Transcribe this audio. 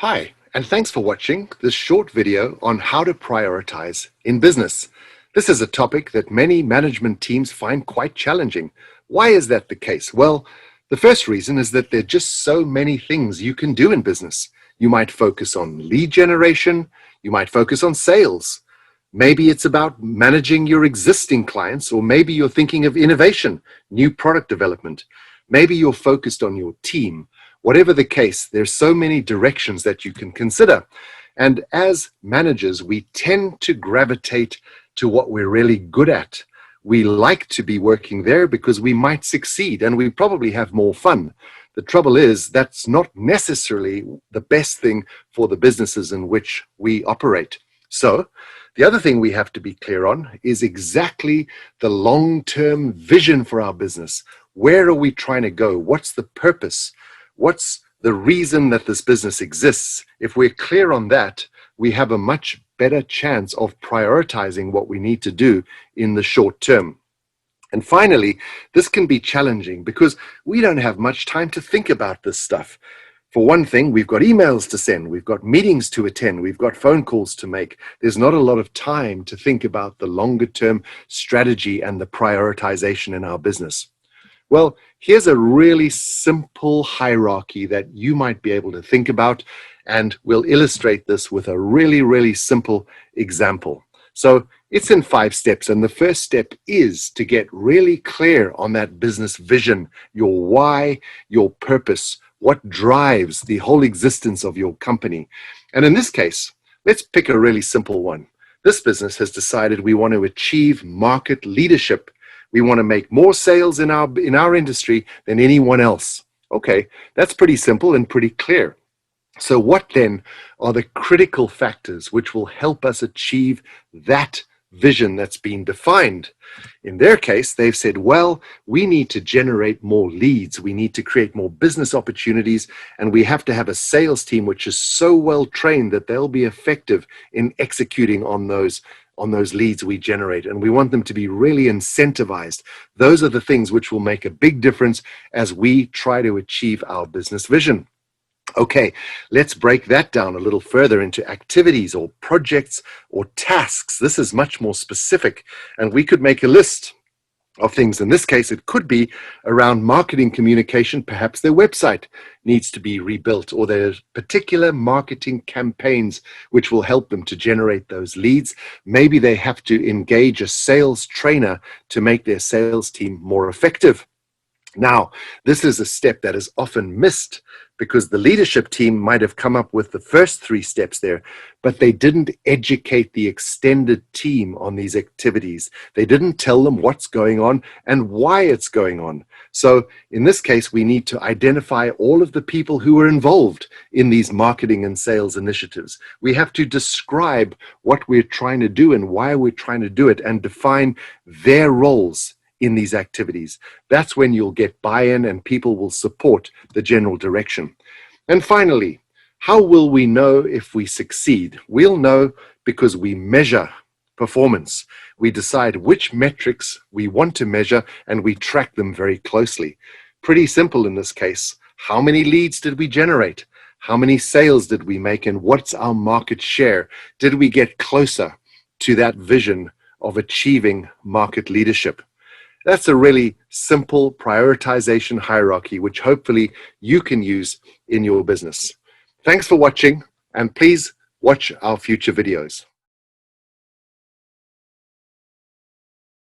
Hi, and thanks for watching this short video on how to prioritize in business. This is a topic that many management teams find quite challenging. Why is that the case? Well, the first reason is that there are just so many things you can do in business. You might focus on lead generation, you might focus on sales. Maybe it's about managing your existing clients, or maybe you're thinking of innovation, new product development. Maybe you're focused on your team. Whatever the case, there's so many directions that you can consider. And as managers, we tend to gravitate to what we're really good at. We like to be working there because we might succeed and we probably have more fun. The trouble is that's not necessarily the best thing for the businesses in which we operate. So the other thing we have to be clear on is exactly the long-term vision for our business. Where are we trying to go? What's the purpose? What's the reason that this business exists? If we're clear on that, we have a much better chance of prioritizing what we need to do in the short term. And finally, this can be challenging because we don't have much time to think about this stuff. For one thing, we've got emails to send, we've got meetings to attend, we've got phone calls to make. There's not a lot of time to think about the longer term strategy and the prioritization in our business. Well, here's a really simple hierarchy that you might be able to think about, and we'll illustrate this with a really simple example. So it's in 5 steps, and the first step is to get really clear on that business vision, your why, your purpose, what drives the whole existence of your company. And in this case, let's pick a really simple one. This business has decided we want to achieve market leadership. We want to make more sales in our industry than anyone else. Okay, that's pretty simple and pretty clear. So what then are the critical factors which will help us achieve that vision that's been defined? In their case, they've said, well, we need to generate more leads. We need to create more business opportunities, and we have to have a sales team which is so well trained that they'll be effective in executing on those leads we generate, and we want them to be really incentivized. Those are the things which will make a big difference as we try to achieve our business vision. Okay, let's break that down a little further into activities or projects or tasks. This is much more specific, and we could make a list of things. In this case, it could be around marketing communication. Perhaps their website needs to be rebuilt, or there's particular marketing campaigns which will help them to generate those leads. Maybe they have to engage a sales trainer to make their sales team more effective. Now, this is a step that is often missed because the leadership team might have come up with the first 3 steps there, but they didn't educate the extended team on these activities. They didn't tell them what's going on and why it's going on. So in this case, we need to identify all of the people who are involved in these marketing and sales initiatives. We have to describe what we're trying to do and why we're trying to do it, and define their roles in these activities. That's when you'll get buy-in and people will support the general direction. And finally, how will we know if we succeed? We'll know because we measure performance. We decide which metrics we want to measure and we track them very closely. Pretty simple in this case. How many leads did we generate? How many sales did we make? And what's our market share? Did we get closer to that vision of achieving market leadership? That's a really simple prioritization hierarchy, which hopefully you can use in your business. Thanks for watching, and please watch our future videos.